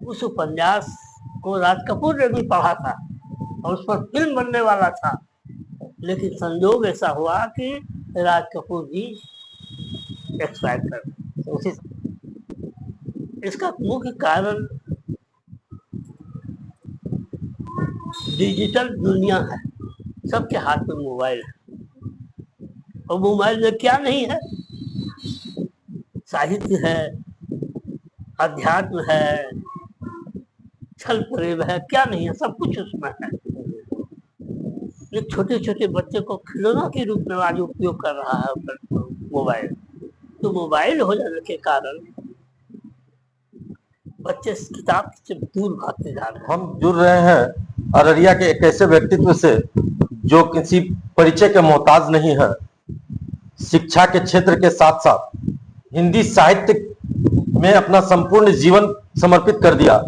उस उपन्यास को राज कपूर ने भी पढ़ा था और उस पर फिल्म बनने वाला था, लेकिन संजोग ऐसा हुआ कि राज कपूर भी एक्सपायर कर गए। उसी इसका मुख्य कारण डिजिटल दुनिया है, सबके हाथ में मोबाइल है और मोबाइल में क्या नहीं है, साहित्य है, अध्यात्म है, छल प्रेम है, क्या नहीं है, सब कुछ उसमें है। ये छोटे छोटे बच्चे को खिलौना के रूप में आज उपयोग कर रहा है मोबाइल। तो मोबाइल हो जाने के कारण बच्चे किताब से दूर भागते जा रहे हैं। हम जुड़ रहे हैं अररिया के एक ऐसे व्यक्तित्व से जो किसी परिचय के मोहताज नहीं है। शिक्षा के क्षेत्र के साथ साथ हिंदी साहित्य में अपना संपूर्ण जीवन समर्पित कर दिया।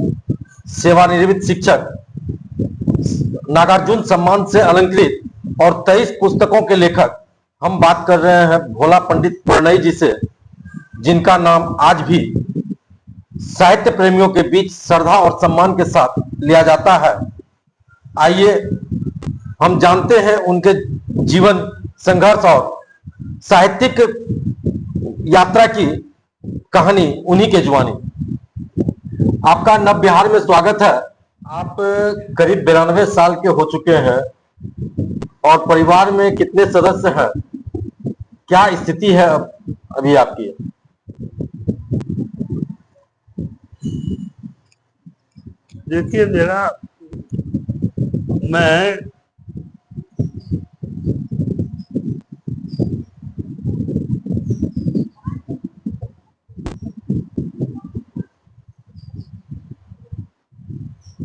सेवानिवृत्त शिक्षक, नागार्जुन सम्मान से अलंकृत और 23 पुस्तकों के लेखक। हम बात कर रहे हैं भोला पंडित प्रणय जी से, जिनका नाम आज भी साहित्य प्रेमियों के बीच श्रद्धा और सम्मान के साथ लिया जाता है। आइए हम जानते हैं उनके जीवन संघर्ष और साहित्यिक यात्रा की कहानी उन्हीं के जुबानी। आपका नव बिहार में स्वागत है। आप करीब 92 साल के हो चुके हैं और परिवार में कितने सदस्य हैं, क्या स्थिति है अभी आपकी? देखिए, मैं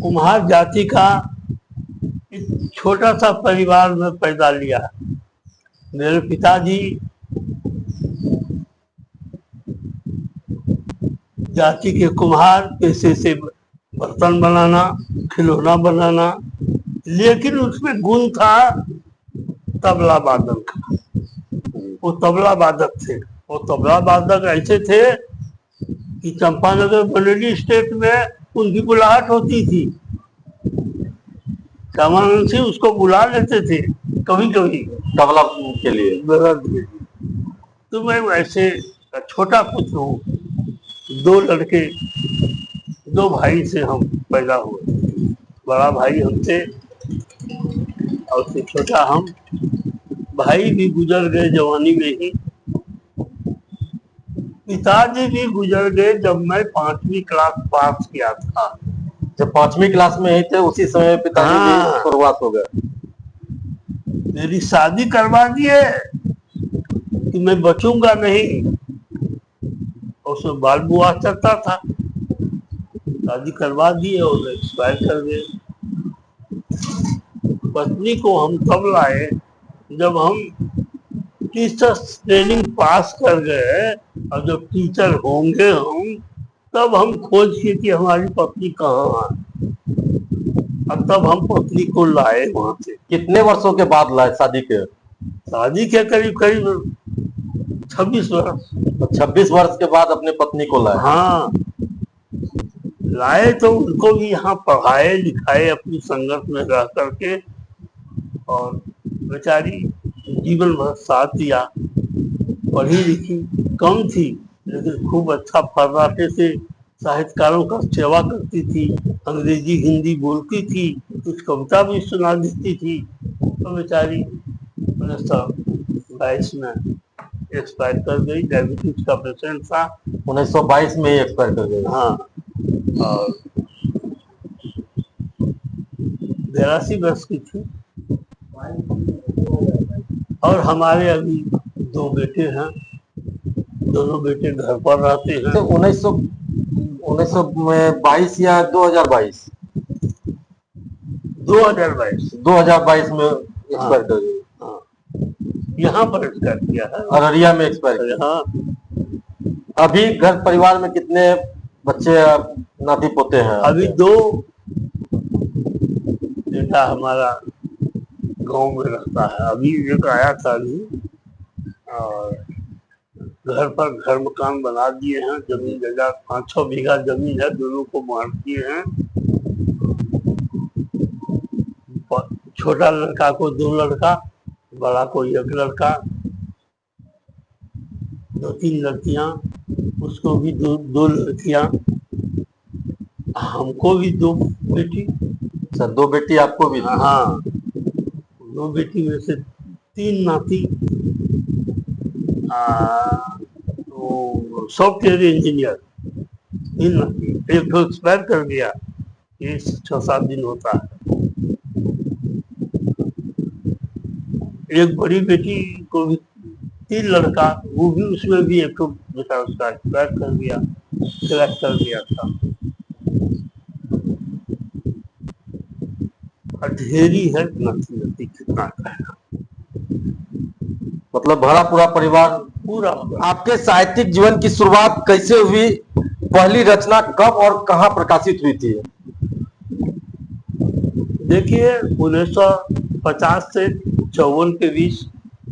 कुम्हार जाति का एक छोटा सा परिवार में पैदा लिया। मेरे पिताजी जाति के कुम्हार, पेशे से बर्तन बनाना, खिलौना बनाना, लेकिन उसमें गुण था तबला वादक का। वो तबला वादक थे। वो तबला वादक ऐसे थे कि चंपानगर बरेली स्टेट में उनकी बुलाहट होती थी। रामानंद सिंह उसको बुला लेते थे कभी कभी तबला के लिए। तो मैं वैसे छोटा पुत्र हूँ। 2 लड़के, 2 भाई से हम पैदा हुए। बड़ा भाई हमसे और उससे छोटा हम। भाई भी गुजर गए जवानी में ही। पिताजी भी गुजर गए जब मैं 5वीं क्लास पास किया था। जब 5वीं क्लास में ही थे उसी समय पिताजी की शुरुआत हो गया। मेरी शादी करवा दिए कि मैं बचूंगा नहीं, और उसमें बाल बुआ चलता था। शादी करवा दिए और एक्सपायर कर गए। पत्नी को हम तब लाए जब हम टीचर्स ट्रेनिंग पास कर गए, और जब टीचर होंगे हम, तब हम खोज किए कि हमारी पत्नी कहाँ है, और तब हम पत्नी को लाए वहां से। कितने वर्षों के बाद लाए शादी के? शादी के करीब करीब 26 वर्ष। 26 वर्ष के बाद अपनी पत्नी को लाए? हाँ, लाए तो उनको भी यहाँ पढ़ाए लिखाए अपनी संगत में रह करके, और बेचारी जीवन भर साथ दिया। पढ़ी लिखी कम थी, लेकिन खूब अच्छा फर्राटे से साहित्यकारों का सेवा करती थी। अंग्रेजी हिंदी बोलती थी, कुछ कविता भी सुना देती थी। तो बेचारी 1922 में एक्सपायर कर गई। डायबिटीज का पेशेंट था। 1922 में ही एक्सपायर कर गई? हाँ, और 82 वर्ष की थी। और हमारे अभी 2 बेटे हैं। दोनों बेटे घर पर रहते हैं। तो 1922 या 2022? 2022 में एक्सपायर कर गई। हाँ, यहाँ पर एक्सपायर किया है, अररिया में एक्सपायर किया। हाँ। अभी घर परिवार में कितने बच्चे नाती पोते हैं? अभी 2 बेटा हमारा गांव में रहता है। अभी एक आया था अभी, और घर पर घर मकान बना दिए हैं, जमीन जगह 5-6 बीघा जमीन है, दोनों को बांट दिए हैं। छोटा लड़का को 2 लड़का, बड़ा को 1 लड़का, 2-3 लड़कियां, उसको भी 2 लड़कियां, हमको भी 2 बेटी। अच्छा, 2 बेटी आपको भी? हाँ, 2 बेटी में से 3 नाती। तो सॉफ्टवेयर इंजीनियर, 3 नाती। एक तो एक्सपायर कर गया, ये 6-7 दिन होता है। एक बड़ी बेटी को भी 3 लड़का, वो भी उसमें भी एक बेटा उसका एक्सपायर कर गया, सिलेक्ट कर गया था। ढेरी है, नती कितना कहना। मतलब भरा पूरा परिवार। पूरा आपके साहित्यिक जीवन की शुरुआत कैसे हुई? पहली रचना कब और कहाँ प्रकाशित हुई थी? देखिए, 1950 से 54 के बीच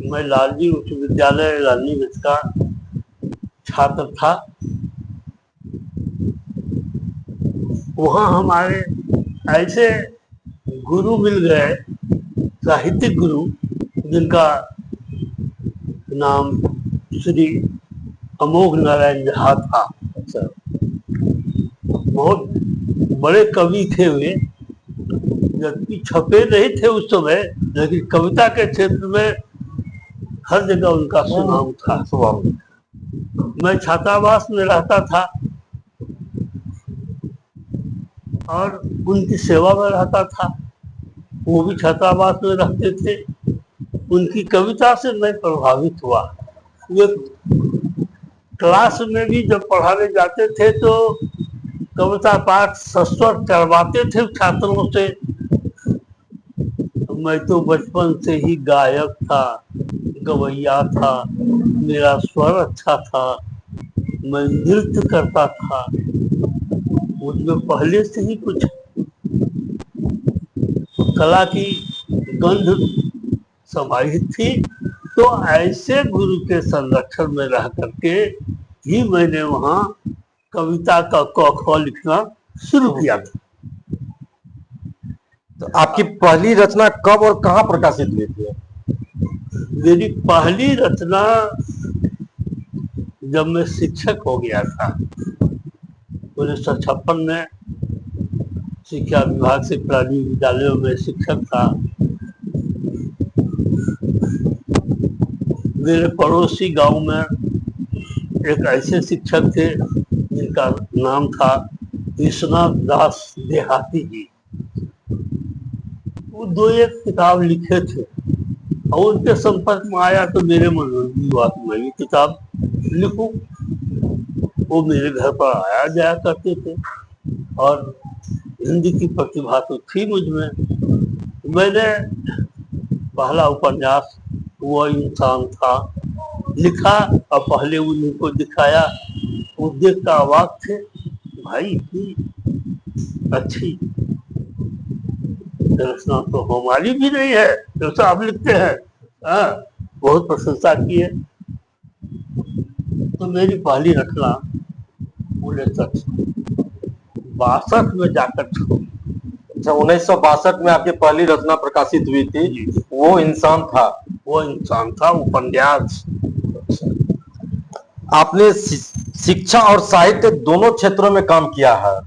मैं लालजी उच्च विद्यालय रानीगंज का छात्र था। वहाँ हमारे ऐसे गुरु मिल गए, साहित्यिक गुरु, जिनका नाम श्री अमोघ नारायण झा था। अच्छा, बहुत बड़े कवि थे वे, जबकि छपे नहीं थे उस समय, लेकिन कविता के क्षेत्र में हर जगह उनका सुनाम था। मैं छात्रावास में रहता था और उनकी सेवा में रहता था, वो भी छात्रावास में रहते थे। उनकी कविता से मैं प्रभावित हुआ। वे क्लास में भी जब पढ़ाने जाते थे तो कविता पाठ सस्वर करवाते थे छात्रों से। मैं तो बचपन से ही गायक था, गवैया था, मेरा स्वर अच्छा था, मैं नृत्य करता था, मुझमें पहले से ही कुछ कला की गंध समाहित थी। तो ऐसे गुरु के संरक्षण में रह करके ही मैंने वहाँ कविता का क ख लिखना शुरू किया था। तो आपकी पहली रचना कब और कहाँ प्रकाशित हुई थी? मेरी पहली रचना जब मैं शिक्षक हो गया था, 1956 में शिक्षा विभाग से प्राथमिक विद्यालयों में शिक्षक था। मेरे पड़ोसी गांव में एक ऐसे शिक्षक थे जिनका नाम था विश्वनाथ दास देहाती जी। वो 2-1 किताब लिखे थे और उनके संपर्क में आया तो मेरे मन में हुआ कि मैं भी किताब लिखूं। वो मेरे घर पर आया जाया करते थे और हिंदी की प्रतिभा तो थी मुझ में। मैंने पहला उपन्यास वो इंसान था लिखा और पहले उन्हीं को दिखाया। वो देखकर अवाक थे, भाई इतनी अच्छी रचना तो हमारी भी नहीं है, जैसा आप लिखते हैं। बहुत प्रशंसा की है। तो मेरी पहली रचना 1962 में जाकर छपी। अच्छा, 1962 में आपकी पहली रचना प्रकाशित हुई थी, वो इंसान था। वो इंसान था उपन्यास। आपने शिक्षा और साहित्य दोनों क्षेत्रों में काम किया है,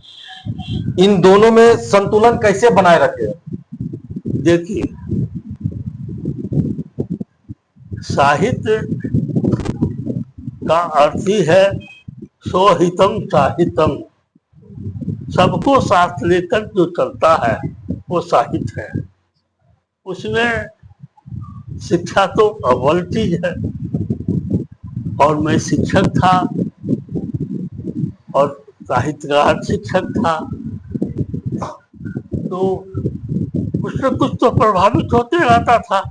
इन दोनों में संतुलन कैसे बनाए रखे? देखिए, साहित्य का अर्थ ही है स्वहितम साहित्यम, सबको साथ लेकर जो चलता है वो साहित्य है। उसमें शिक्षा तो अव्वल चीज है और मैं शिक्षक था और साहित्यकार शिक्षक था, तो कुछ न कुछ तो प्रभावित होते रहता था।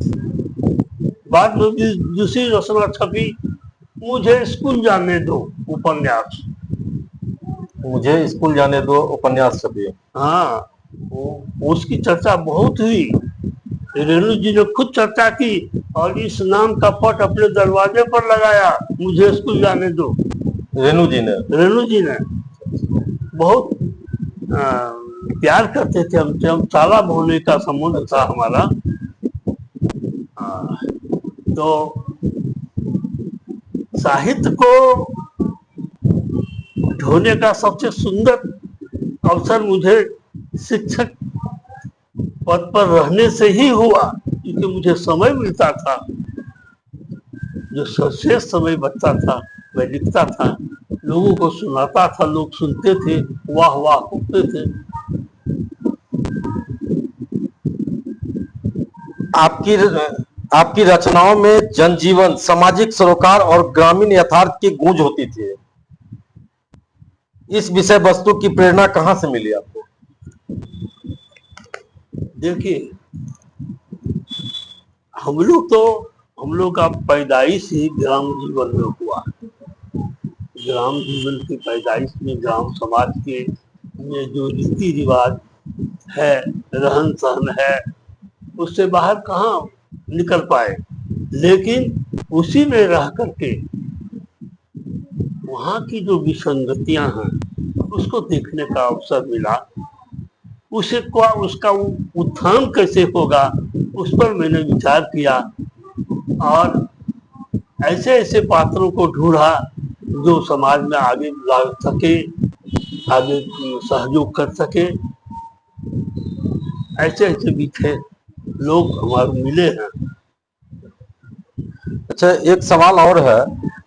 बाद में भी दूसरी रचना छपी, मुझे स्कूल जाने दो उपन्यास। मुझे स्कूल जाने दो उपन्यास छपी। हाँ, उसकी चर्चा बहुत हुई। रेणु जी ने खुद चर्चा की और इस नाम का पट अपने दरवाजे पर लगाया, मुझे स्कूल जाने दो। रेणु जी ने? रेणु जी ने बहुत प्यार करते थे हमसे, हम साला होने का संबंध था हमारा। तो साहित्य को ढोने का सबसे सुंदर अवसर मुझे शिक्षक पद पर रहने से ही हुआ, क्योंकि मुझे समय मिलता था, जो शेष समय बचता था मैं लिखता था, लोगों को सुनाता था, लोग सुनते थे, वाह वाह करते थे। आपकी आपकी रचनाओं में जनजीवन, सामाजिक सरोकार और ग्रामीण यथार्थ की गूंज होती थी। इस विषय वस्तु की प्रेरणा कहां से मिली आपको? देखिए, हम लोग का पैदाइश ही ग्राम जीवन में हुआ। ग्राम जीवन की पैदाइश में ग्राम समाज के में जो रीति रिवाज है, रहन सहन है, उससे बाहर कहाँ निकल पाए। लेकिन उसी में रह करके वहाँ की जो विसंगतियां हैं उसको देखने का अवसर मिला। उसका उत्थान कैसे होगा उस पर मैंने विचार किया और ऐसे ऐसे पात्रों को ढूंढा जो समाज में आगे ला सके, आगे सहयोग कर सके। ऐसे ऐसे बीते लोग हमारे मिले हैं। अच्छा, एक सवाल और है।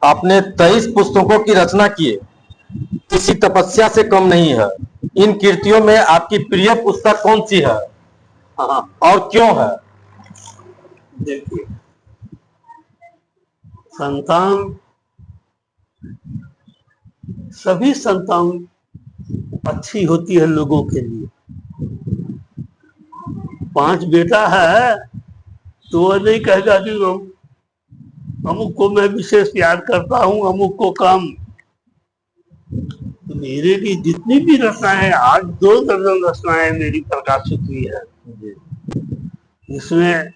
आपने 23 पुस्तकों की रचना की है, किसी तपस्या से कम नहीं है। इन कृतियों में आपकी प्रिय पुस्तक कौन सी है? हाँ, और क्यों है? देखिए, संतान, सभी संतान अच्छी होती है लोगों के लिए। 5 बेटा है तो वह नहीं कहेगा कि अमुक को मैं विशेष याद करता हूँ, अमुक को कम। तो मेरे लिए जितनी भी रचनाएं, आज 2 दर्जन रचनाएं मेरी प्रकाशित हुई है, इसमें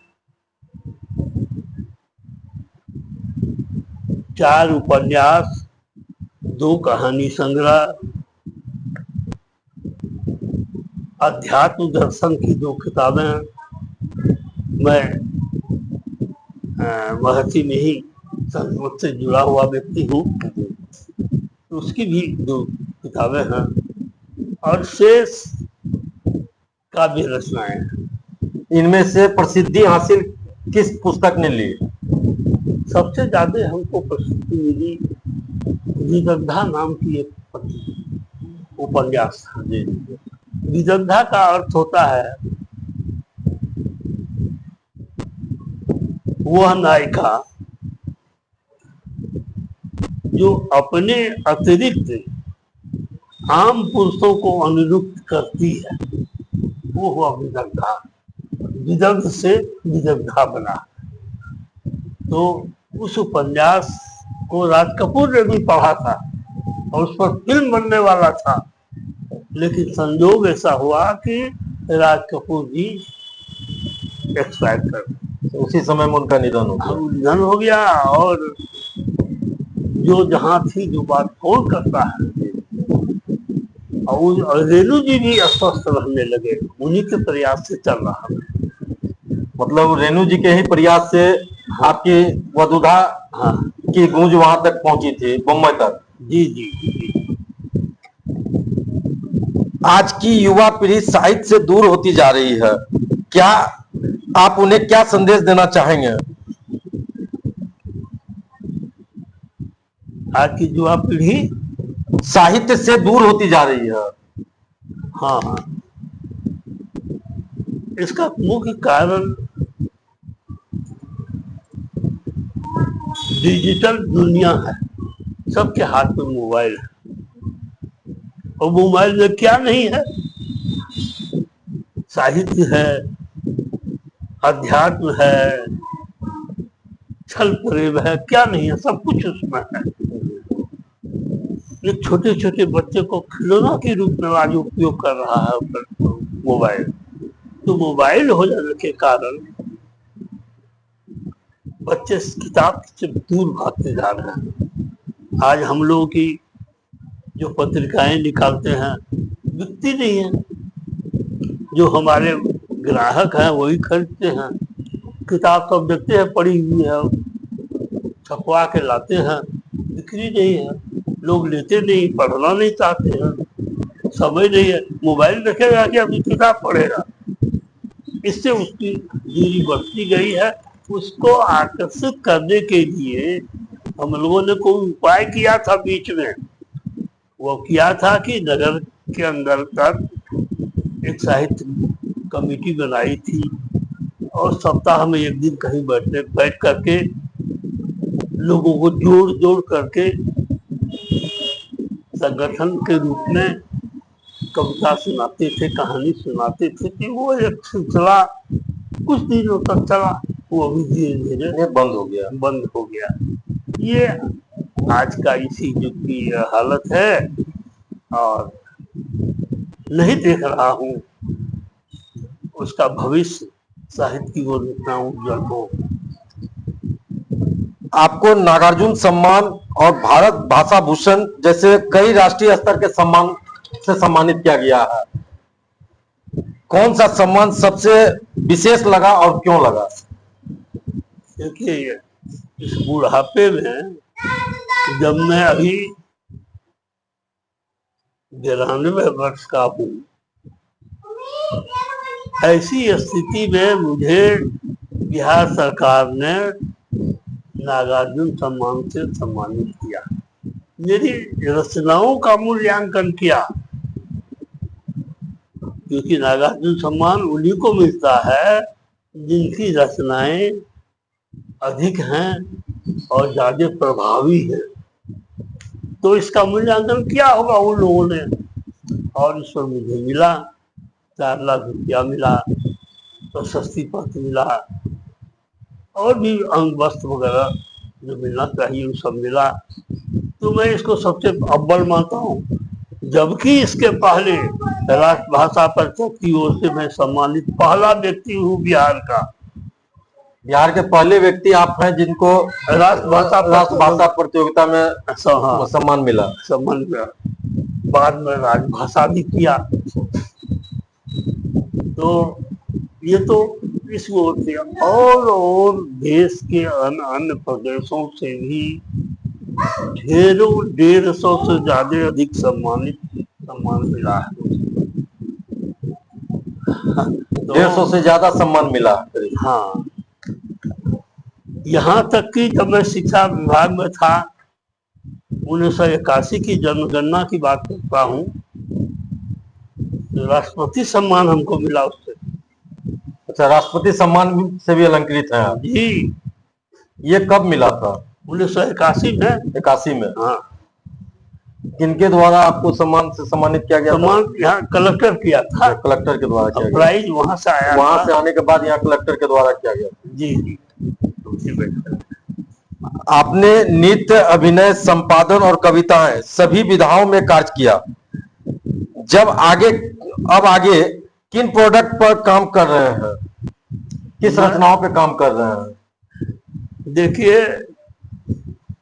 4 उपन्यास, 2 कहानी संग्रह, अध्यात्म दर्शन की 2 किताबें। मैं महर्षि में ही संस्कृत से जुड़ा हुआ व्यक्ति हूँ, तो उसकी भी 2 किताबें हैं और शेष काव्य रचनाएं हैं। इनमें से प्रसिद्धि हासिल किस पुस्तक ने ली? सबसे ज्यादा हमको प्रसिद्धि मिली विदग्धा नाम की एक उपन्यास था। विदग्धा का अर्थ होता है वह नायिका जो अपने अतिरिक्त आम पुरुषों को अनुरुक्त करती है, वो हुआ विदग्धा। विदग्ध से विदग्धा बना। तो उस उपन्यास को राज कपूर ने भी पढ़ा था और उस पर फिल्म बनने वाला था, लेकिन संयोग ऐसा हुआ कि राज कपूर जी एक्सपायर कर गए। उसी समय में उनका निधन हो गया। और जो जहां थी जो बात कौन करता है। और रेणु जी भी अस्वस्थ रहने लगे, उन्हीं के प्रयास से चल रहा है। मतलब रेणु जी के ही प्रयास से आपकी वधुधा की गूंज वहां तक पहुंची थी, बम्बई तक। जी जी जी। आज की युवा पीढ़ी साहित्य से दूर होती जा रही है, क्या आप उन्हें क्या संदेश देना चाहेंगे? आज की युवा पीढ़ी साहित्य से दूर होती जा रही है। हाँ हाँ, इसका मुख्य कारण डिजिटल दुनिया है। सबके हाथ में मोबाइल है और मोबाइल में क्या नहीं है। साहित्य है, अध्यात्म है, छल प्रेम है, क्या नहीं है, सब कुछ उसमें है। एक छोटे छोटे बच्चे को खिलौना के रूप में आज उपयोग कर रहा है मोबाइल। तो मोबाइल हो जाने के कारण बच्चे इस किताब से दूर भागते जा रहे हैं। आज हम लोगों की जो पत्रिकाएं निकालते हैं बिकती नहीं है, जो हमारे ग्राहक हैं वही खरीदते हैं। किताब तो देखते हैं पड़ी हुई है, छपवा के लाते हैं, बिक्री नहीं है, लोग लेते नहीं, पढ़ना नहीं चाहते हैं, समय नहीं है, मोबाइल देखेगा कि अभी किताब पढ़ेगा। इससे उसकी दूरी बढ़ती गई है। उसको आकर्षित करने के लिए हम लोगों ने कोई उपाय किया था बीच में। वो किया था कि नगर के अंदर तक एक साहित्य कमेटी बनाई थी और सप्ताह में एक दिन कहीं बैठ करके लोगों को जोड़ करके संगठन के रूप में कविता सुनाते थे, कहानी सुनाते थे कि वो एक सिलसिला कुछ दिनों तक चला, वो अभी धीरे धीरे बंद हो गया। ये आज का इसी युग की हालत है और नहीं देख रहा हूँ उसका भविष्य साहित्य की ओर इतना उज्जवल हो। आपको नागार्जुन सम्मान और भारत भाषा भूषण जैसे कई राष्ट्रीय स्तर के सम्मान से सम्मानित किया गया है। कौन सा सम्मान सबसे विशेष लगा और क्यों लगा? देखिए, इस बुढ़ापे में जब मैं अभी 92 वर्ष का हूँ, ऐसी स्थिति में मुझे बिहार सरकार ने नागार्जुन सम्मान से सम्मानित किया। मेरी रचनाओं का मूल्यांकन किया, क्योंकि नागार्जुन सम्मान उन्हीं को मिलता है जिनकी रचनाएं अधिक हैं और ज्यादा प्रभावी हैं। तो इसका मूल्यांकन किया होगा उन लोगों ने और इस पर मुझे मिला। 4 लाख रुपया मिला, प्रशस्ति पत्र मिला और भी अंग वस्त्र वगैरह जो मिलना चाहिए वो सब मिला। तो मैं इसको सबसे अव्वल मानता हूँ। जबकि इसके पहले राष्ट्रभाषा परिषद की ओर से मैं सम्मानित पहला व्यक्ति हूँ बिहार का। बिहार के पहले व्यक्ति आप हैं जिनको राष्ट्रभाषा प्रतियोगिता में सम्मान मिला। बाद में राजभाषा भी किया। तो ये तो इस ओर से और देश के अन्य प्रदेशों से भी ढेरों 150 से ज्यादा अधिक सम्मान मिला है। 150 से ज्यादा सम्मान मिला। हाँ, यहाँ तक कि जब मैं शिक्षा विभाग में था 1981 की जनगणना की बात करता हूँ, तो राष्ट्रपति सम्मान हमको मिला उससे। अच्छा, राष्ट्रपति सम्मान से भी अलंकृत है आप? जी। ये कब मिला था? 1981 में। 81 में? हाँ। किनके द्वारा आपको सम्मान से सम्मानित किया गया? सम्मान यहाँ कलेक्टर किया था। कलेक्टर के द्वारा किया गया। प्राइज वहां से आया, वहां से आने के बाद यहाँ कलेक्टर के द्वारा किया गया। जी जी। आपने नृत्य, अभिनय, संपादन और कविताएं सभी विधाओं में कार्य किया। अब आगे किन प्रोडक्ट पर काम कर रहे हैं, किस रचनाओं पे काम कर रहे हैं? देखिए,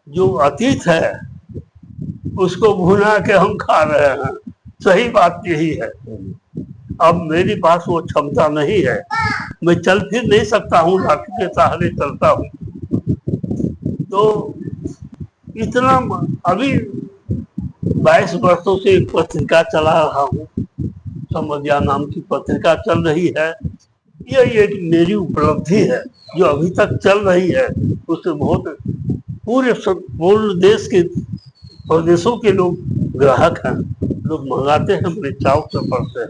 जो अतीत है उसको भुना के हम खा रहे हैं, सही बात यही है। अब मेरे पास वो क्षमता नहीं है, मैं चल फिर नहीं सकता हूँ, लाठी के सहारे चलता हूँ। तो इतना अभी 22 वर्षों से एक पत्रिका चला रहा हूँ, समझिया नाम की पत्रिका चल रही है। ये एक मेरी उपलब्धि है जो अभी तक चल रही है। उससे बहुत पूरे देश के प्रदेशों के लोग ग्राहक हैं, लोग मंगाते हैं, बड़े चाव से पढ़ते हैं।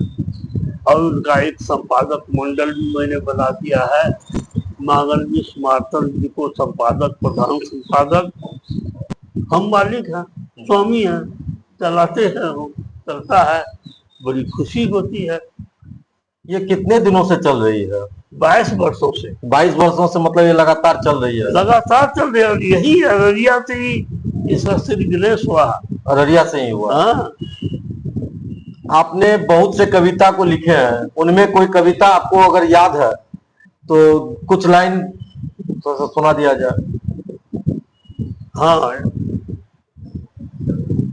और उनका एक संपादक मंडल भी मैंने बना दिया है। मांगल्य स्मार्तन जी को संपादक, प्रधान संपादक हम मालिक हैं, स्वामी हैं, चलाते हैं, चलता है, बड़ी खुशी होती है। ये कितने दिनों से चल रही है? 22 वर्षों से। 22 वर्षों से, मतलब ये लगातार चल रही है? लगातार चल रही है। और यही अररिया से ही इसका श्री गणेश हुआ। अररिया से ही हुआ? हाँ। आपने बहुत से कविता को लिखे हैं, उनमें कोई कविता आपको अगर याद है तो कुछ लाइन थोड़ा सा सुना दिया जाए। हाँ,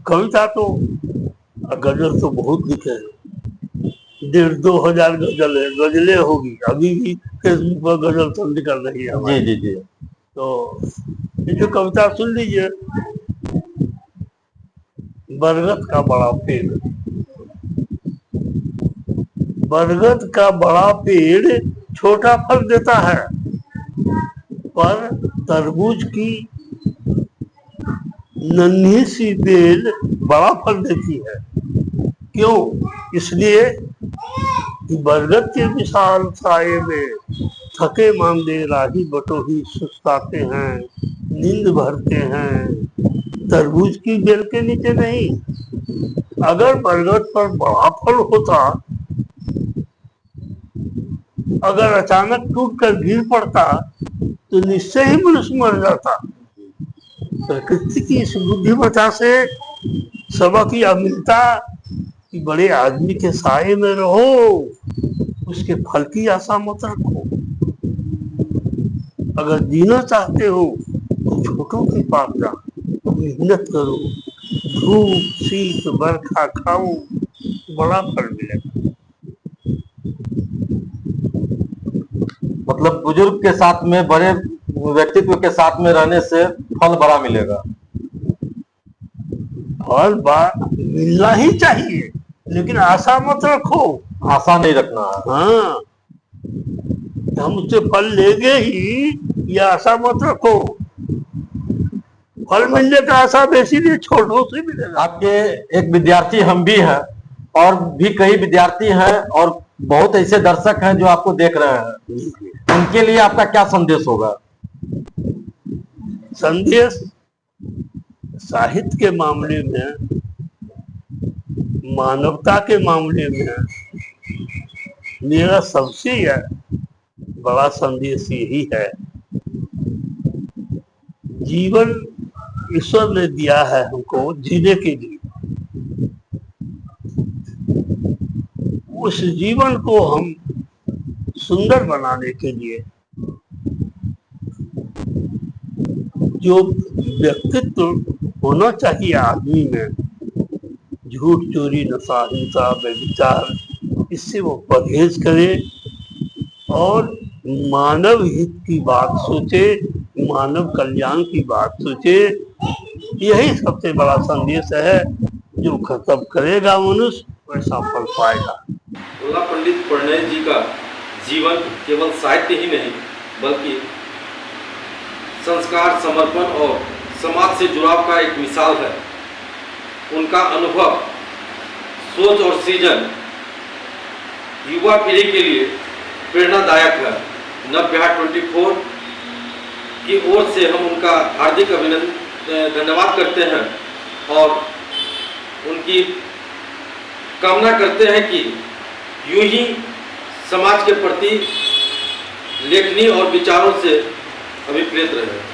कविता तो गजल तो बहुत लिखे हैं, 1,500-2,000 गजल है, गजलें होगी अभी भी फेसबुक पर गजल तो निकल रही है जी हमारी। जी जी। तो ये जो कविता सुन लीजिए। बरगद का बड़ा पेड़, बरगद का बड़ा पेड़ छोटा फल देता है, पर तरबूज की नन्ही सी बेल बड़ा फल देती है। क्यों? इसलिए कि बरगद के विशाल साये में थके मांदे राही बटोही सुस्ताते हैं, नींद भरते हैं, तरबूज की बेल के नीचे नहीं। अगर बरगद पर बड़ा फल होता, अगर अचानक टूट कर गिर पड़ता तो निश्चय ही मनुष्य मर जाता। प्रकृति की इस बुद्धिमत्ता से सबक यह मिलता कि बड़े आदमी के साये में रहो, उसके फल की आशा मत रखो। अगर जीना चाहते हो तो छोटों के पास जाओ, मेहनत करो, धूप शीत बरखा खाओ, बड़ा फल मिलेगा। मतलब बुजुर्ग के साथ में, बड़े व्यक्तित्व के साथ में रहने से फल बड़ा मिलेगा। फल मिलना ही चाहिए, लेकिन आशा मत रखो। आशा नहीं रखना है। हाँ, हम उससे फल लेंगे ही, ये आशा मत रखो। फल मिलने का आशा बेसिकली छोटों से मिलेगा। आपके एक विद्यार्थी हम भी हैं, और भी कई विद्यार्थी हैं, और बहुत ऐसे दर्शक हैं जो आपको देख रहे हैं। उनके लिए आपका क्या संदेश होगा? संदेश साहित्य के मामले में, मानवता के मामले में मेरा सबसे बड़ा संदेश यही है, जीवन ईश्वर ने दिया है हमको जीने के लिए। उस जीवन को हम सुंदर बनाने के लिए जो व्यक्तित्व होना चाहिए आदमी में, झूठ चोरी नशा हिंसा व्यभिचार, इससे वो परहेज करे और मानव हित की बात सोचे, मानव कल्याण की बात सोचे। यही सबसे बड़ा संदेश है। जो कर्तव्य करेगा मनुष्य वैसा फल पाएगा। भोला पंडित प्रणय जी का जीवन केवल साहित्य ही नहीं, बल्कि संस्कार, समर्पण और समाज से जुड़ाव का एक मिसाल है। उनका अनुभव, सोच और सृजन युवा पीढ़ी के लिए प्रेरणादायक है। नव बिहार 24 की ओर से हम उनका हार्दिक धन्यवाद करते हैं और उनकी कामना करते हैं कि यूं ही समाज के प्रति लेखनी और विचारों से अभिप्रेत रहे।